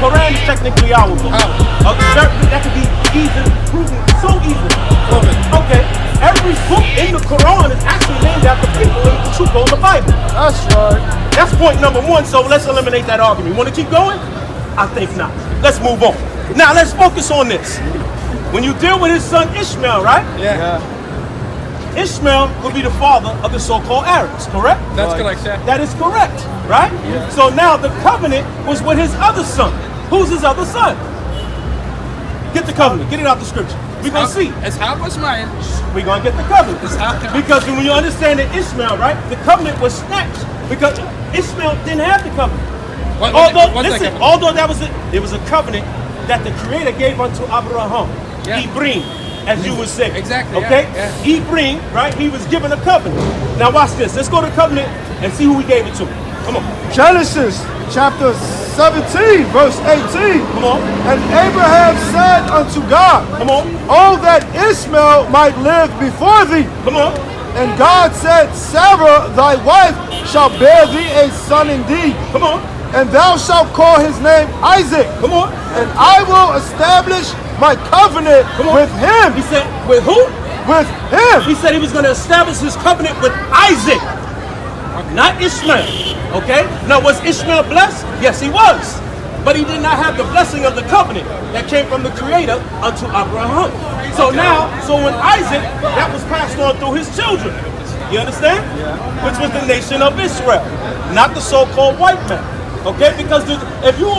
Quran is technically our book. That could be easy, proven so easy. Okay, every book in the Quran is actually named after people in the truth of the Bible. That's right. That's point number one, so let's eliminate that argument. You want to keep going? I think not. Let's move on. Now let's focus on this. When you deal with his son Ishmael, right? Yeah. Ishmael would be the father of the so-called Arabs, correct? That's correct, sir. That is correct, right? Yeah. So now the covenant was with his other son. Who's his other son? Get the covenant. Get it out the scripture. We're going to see. HaShar was mine. We're going to get the covenant. Because when you understand that Ishmael, right, the covenant was snatched because Ishmael didn't have the covenant. Although it was a covenant that the Creator gave unto Abraham, Ibrahim, as you would say. Exactly. Okay? Ibrahim, right? He was given a covenant. Now watch this. Let's go to the covenant and see who he gave it to. Come on. Genesis chapter 17, verse 18. Come on. And Abraham said unto God, come on, oh, that Ishmael might live before thee. Come on. And God said, Sarah, thy wife, shall bear thee a son indeed. Come on. And thou shalt call his name Isaac. Come on. And I will establish my covenant with him. He said, with who? With him. He said he was going to establish his covenant with Isaac, not Ishmael. Okay? Now, was Ishmael blessed? Yes, he was. But he did not have the blessing of the covenant that came from the Creator unto Abraham. So now, when Isaac, that was passed on through his children. You understand? Yeah. Which was the nation of Israel, not the so-called white man. Okay, because if you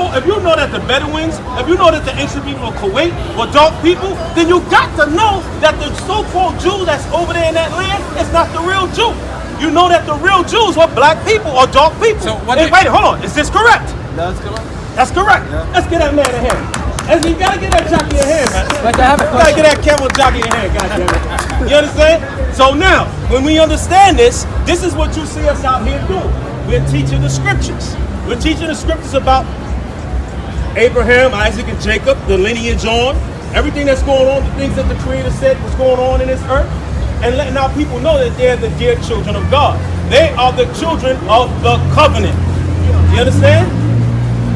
know that the Bedouins, if you know that the ancient people of Kuwait were dark people, then you got to know that the so-called Jew that's over there in that land is not the real Jew. You know that the real Jews were black people or dark people. So wait, hold on. Is this correct? That's correct. That's correct. Yeah. Let's get that man a hand. And you gotta get that jockey a hand, man. Like I have a question. You gotta get that camel jockey a hand, goddammit. You understand? So now, when we understand this is what you see us out here doing. We're teaching the scriptures. We're teaching the scriptures about Abraham, Isaac, and Jacob, the lineage on, everything that's going on, the things that the Creator said was going on in this earth, and letting our people know that they're the dear children of God. They are the children of the covenant. You understand?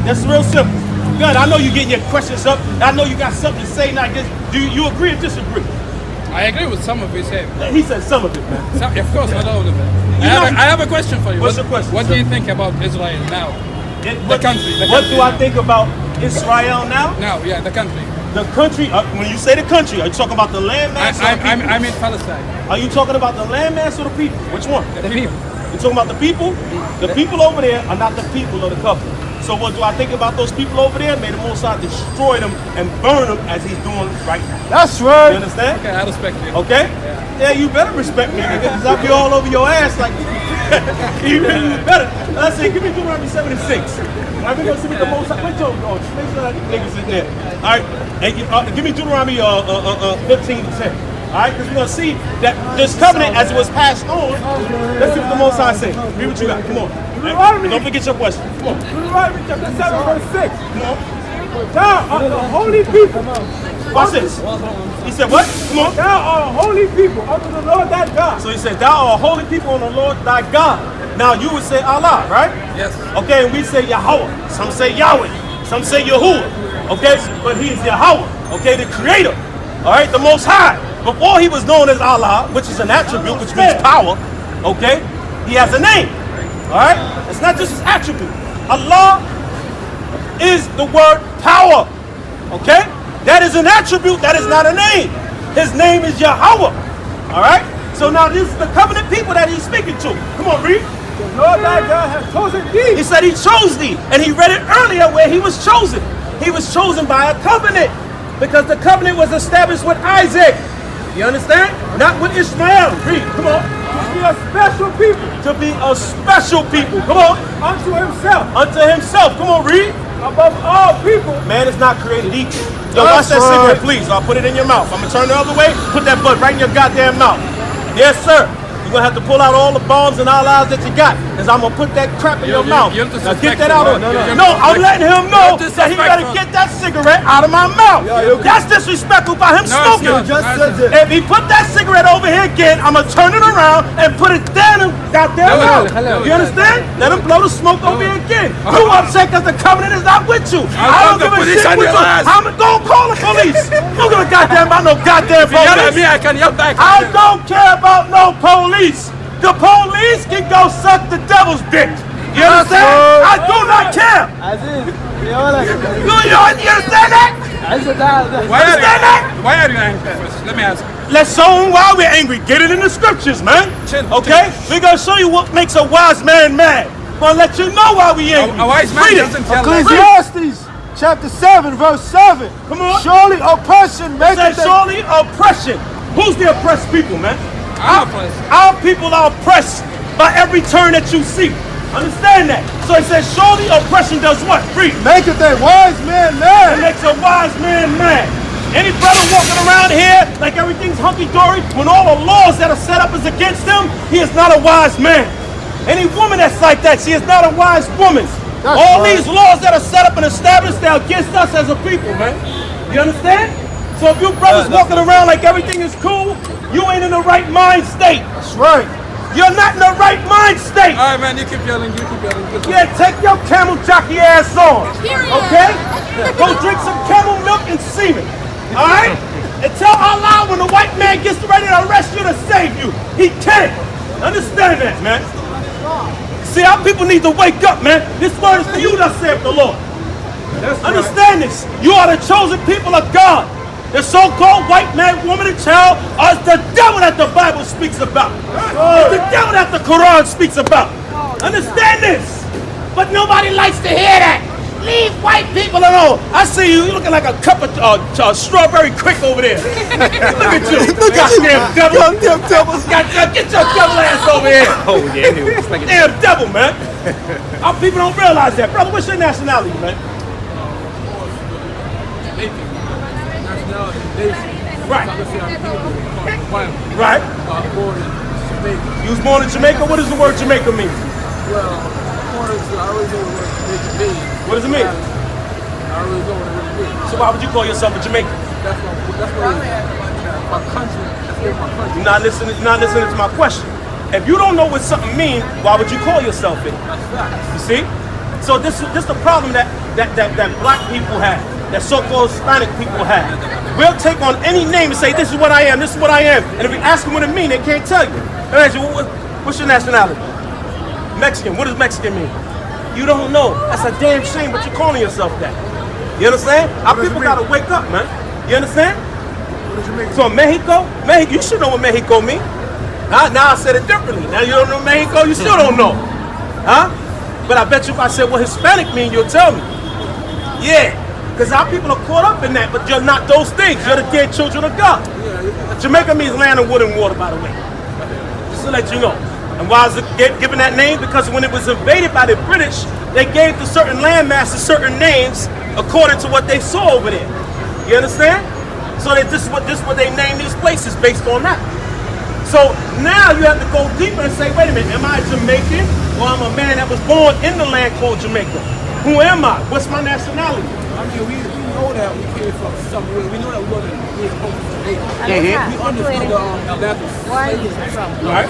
That's real simple. Good. I know you're getting your questions up. I know you got something to say. Now, do you agree or disagree? I agree with some of his said. He said some of it, man. Of course, not all of it. I have a question for you. What's the question? What do you think about Israel now? The country. What do I think about Israel now? Now, yeah, the country. The country, when you say the country, are you talking about the landmass or the people? I'm in Palestine. Are you talking about the landmass or the people? Which one? The people. You're talking about the people? The people over there are not the people of the covenant. So what do I think about those people over there? May the Most High destroy them and burn them as he's doing right now. That's right. You understand? Okay, I respect you. Okay? Yeah, you better respect me, nigga, because I'll be all over your ass like you better. Let's say, give me Deuteronomy 7:6. I'm going to see what the Most High. Make sure that niggas in there. All right? And give me Deuteronomy 15:10. All right? Because we're going to see that this covenant, as it was passed on, let's see what the Most High says. Read what you got. Come on. Don't forget your question. Come on. Deuteronomy chapter 7, verse 6. Come on. Thou art the holy people. Watch this. He said what? Come on. Thou art a holy people unto the Lord thy God. So he said, thou art a holy people unto the Lord thy God. Now you would say Allah, right? Yes. Okay, and we say Yahweh. Some say Yahweh. Some say Yahuwah. Okay, but he is Yahweh. Okay, the creator. All right, the Most High. Before he was known as Allah, which is an attribute, which means power. Okay, he has a name. All right, it's not just his attribute. Allah is the word power. Okay, that is an attribute. That is not a name. His name is Yahweh. All right. So now this is the covenant people that he's speaking to. Come on, read. The Lord thy God has chosen thee. He said he chose thee, and he read it earlier where he was chosen. He was chosen by a covenant because the covenant was established with Isaac. You understand? Not with Ishmael. Read. Come on. To be a special people. To be a special people. Come on. Unto himself. Unto himself. Come on, read. Above all people. Man is not created equal. Yo, watch that cigarette, please. I'll put it in your mouth. I'm going to turn the other way. Put that butt right in your goddamn mouth. Yes, sir. You You're going to have to pull out all the bombs and all lies that you got, because I'm going to put that crap in your mouth. Now get that out of me. No, I'm letting him know that he better get that cigarette out of my mouth. That's disrespectful by him smoking. If he put that cigarette over here again, I'm going to turn it around and put it down his goddamn mouth. You understand? Let him blow the smoke over here again. You upset because the covenant is not with you. I don't give a shit with you. I'm going to call the police. Don't give a goddamn about no goddamn police. I don't care about no police. The police can go suck the devil's dick. You understand? I do not care. You understand that? Why are you angry first? Let me ask you. Let's show them why we're angry. Get it in the scriptures, man. Okay? We're going to show you what makes a wise man mad. We're going to let you know why we're angry. A wise man doesn't tell us. Ecclesiastes chapter 7, verse 7. Come on. Surely oppression maketh surely oppression. Who's the oppressed people, man? I'm oppressed. Our people are oppressed by every turn that you see. Understand that? So it says, surely oppression does what? Read. Maketh a wise man mad. It makes a wise man mad. Any brother walking around here like everything's hunky-dory, when all the laws that are set up is against him, he is not a wise man. Any woman that's like that, she is not a wise woman. All these laws that are set up and established, they're against us as a people, man. You understand? So if you brothers walking around like everything is cool, you ain't in the right mind state. That's right. You're not in the right mind state. All right, man, you keep yelling, Yeah, take your camel jockey ass on. Okay? Go drink some camel milk and semen. All right? And tell Allah when the white man gets ready to arrest you to save you. He can't. Understand that, man. See, our people need to wake up, man. This word is for you, thus saith the Lord. Understand this. You are the chosen people of God. The so-called white man, woman, and child are the devil that the Bible speaks about. It's the devil that the Quran speaks about. Understand this. But nobody likes to hear that. Leave white people alone. I see you. You're looking like a cup of strawberry quick over there. Look at you. Look at you, damn devil. Get your devil ass over here. Oh, yeah. Damn devil, man. Our people don't realize that. Brother, what's your nationality, man? Right. Right. You was born in Jamaica? What does the word Jamaica mean? Well, I already know what Jamaica means. What does it mean? I already know what it really means. So why would you call yourself a Jamaican? That's my country. That's my country. You're not listening to my question. If you don't know what something means, why would you call yourself it? That's facts. You see? So this is the problem that black people have, that so-called Hispanic people have. We'll take on any name and say, this is what I am, this is what I am. And if we ask them what it means, they can't tell you. They ask you, what's your nationality? Mexican. What does Mexican mean? You don't know. That's a damn shame, but you're calling yourself that. You understand? Our people gotta wake up, man. You understand? What does it mean? So Mexico, you should know what Mexico means. Now I said it differently. Now you don't know Mexico, you still don't know. Huh? But I bet you if I said what Hispanic mean, you'll tell me. Yeah. Because our people are caught up in that, but you're not those things. You're the dead children of God. Jamaica means land of wood and water, by the way. Just to let you know. And why is it given that name? Because when it was invaded by the British, they gave the certain landmasses certain names according to what they saw over there. You understand? So that this is what they named these places based on that. So now you have to go deeper and say, wait a minute, am I Jamaican or I'm a man that was born in the land called Jamaica? Who am I? What's my nationality? I mean, we know that we came from somewhere. We know that we wasn't really home from Jamaica. We understood the slavery from Right.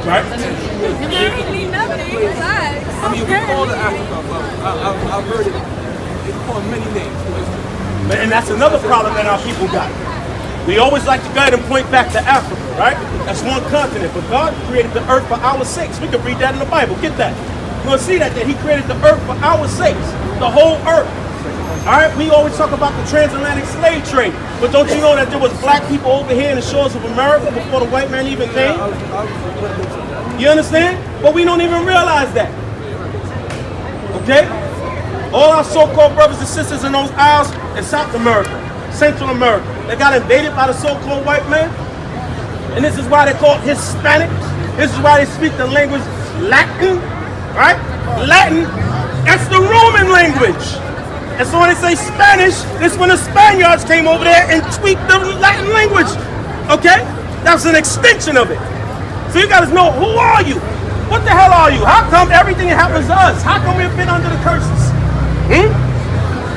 Right. I mean, we call it Africa, but I've heard it. It's called many names. And that's another problem that our people got. We always like to go ahead and point back to Africa, right? That's one continent, but God created the earth for our sakes. We can read that in the Bible. Get that. You're going to see that He created the earth for our sakes, the whole earth. All right, we always talk about the transatlantic slave trade, but don't you know that there was black people over here in the shores of America before the white man even came? You understand? But we don't even realize that. Okay? All our so-called brothers and sisters in those isles in South America, Central America, they got invaded by the so-called white man. And this is why they're called Hispanics. This is why they speak the language Latin, right? Latin, that's the Roman language. And so when they say Spanish, it's when the Spaniards came over there and tweaked the Latin language. Okay? That's an extension of it. So you gotta know, who are you? What the hell are you? How come everything happens to us? How come we've been under the curses?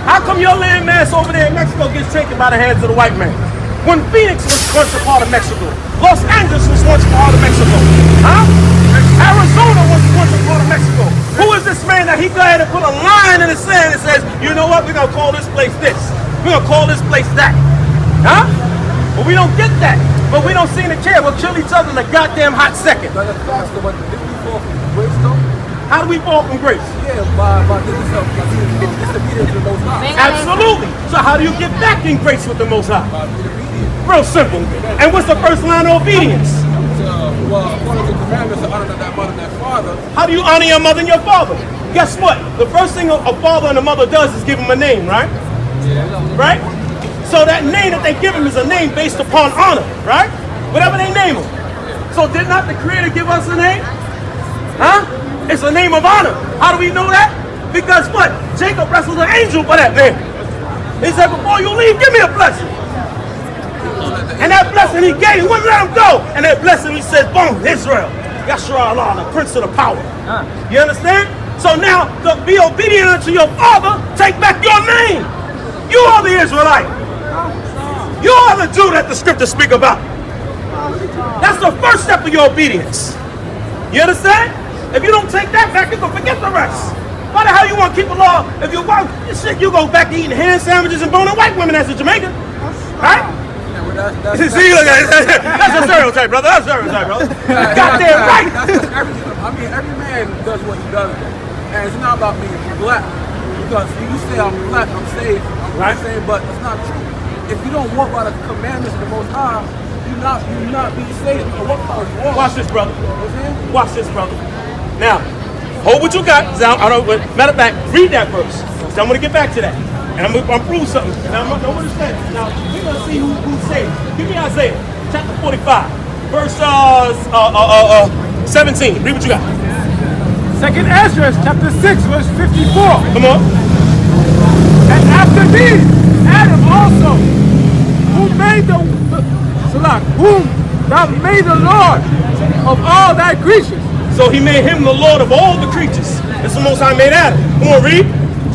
How come your landmass over there in Mexico gets taken by the hands of the white man? When Phoenix was once a part of Mexico. Los Angeles was once a part of Mexico. Arizona was once a part of Mexico. Who is this man that he go ahead and put a line in the sand and says, you know what, we're gonna call this place this. We're gonna call this place that. But we don't get that. But we don't seem to care. We'll kill each other in a goddamn hot second. But that's faster, but did we fall from grace though? How do we fall from grace? Yeah, by disobedience to the Most High. Absolutely. So how do you get back in grace with the Most High? By being obedient. Real simple. And what's the first line of obedience? Well, according to the commandments, to honor thy mother and thy father. How do you honor your mother and your father? Guess what? The first thing a father and a mother does is give him a name, right? Yeah. Right? So that name that they give him is a name based upon honor, right? Whatever they name him. So did not the Creator give us a name? It's a name of honor. How do we know that? Because what? Jacob wrestled an angel for that name. He said, before you leave, give me a blessing. And that blessing he gave, he wouldn't let him go. And that blessing he said, boom, Israel. HaShar Allah, the prince of the power. You understand? So now, to be obedient unto your father, take back your name. You are the Israelite. You are the Jew that the scriptures speak about. That's the first step of your obedience. You understand? If you don't take that back, you're going to forget the rest. Why the hell you want to keep the law? If you want shit, you go back to eating ham sandwiches and boning white women as a Jamaican. Right? See, look at it. That's a stereotype, brother. That's a stereotype, brother. Goddamn right. I mean, every man does what he does. And it's not about being black. Because you say I'm black, I'm saved, I'm saved, but it's not true. If you don't walk by the commandments of the Most High, you not be saved. Watch this, brother. Watch this, brother. Now, hold what you got. Matter of fact, read that verse. So I'm going to get back to that. And I'm going to prove something. Now, I'm going to understand. Now, we're going to see who's saved. Give me Isaiah, chapter 45, verse 17. Read what you got. Second Ezra, chapter 6, verse 54. Come on. And after these, Adam also, whom thou made the Lord of all thy creatures. So he made him the Lord of all the creatures. That's the Most High made Adam. Come on, read.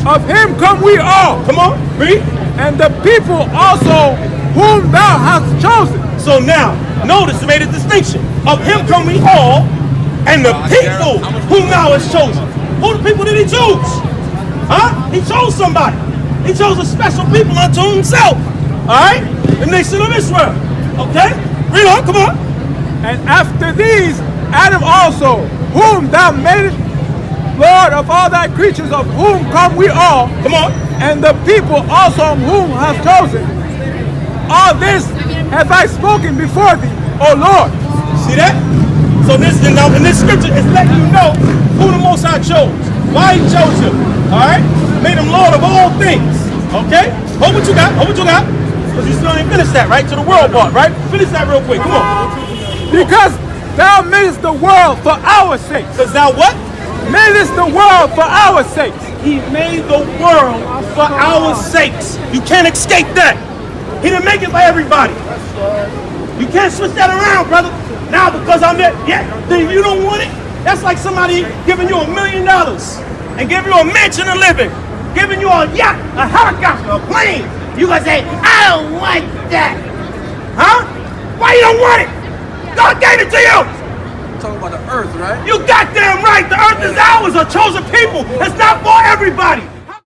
Of him come we all. Come on, read. And the people also whom thou hast chosen. So now, notice he made a distinction. Of him come we all, and the people whom thou hast chosen. Who the people did he choose? He chose somebody. He chose a special people unto himself. Alright? The nation of Israel. Okay? Read on, come on. And after these, Adam also, whom thou madest Lord of all thy creatures, of whom come we all. Come on. And the people also whom hast chosen. All this have I spoken before thee, O Lord. See that? So this scripture is letting you know who the Most High chose. Why he chose him. Alright? Made him Lord of all things. Okay? Hold what you got. Hold what you got. Because you still ain't finished that, right? To the world part, right? Finish that real quick. Come on. Because thou madest the world for our sakes. Because thou what? Madest the world for our sakes. He made the world for our sakes. You can't escape that. He didn't make it for everybody. You can't switch that around, brother. Now because I'm there, then you don't want it. That's like somebody giving you $1 million and giving you a mansion to live in, giving you a yacht, a helicopter, a plane. You gonna say, I don't want that. Why you don't want it? God gave it to you. Talking about the earth, right? You goddamn right. The earth is ours, a chosen people. It's not for everybody.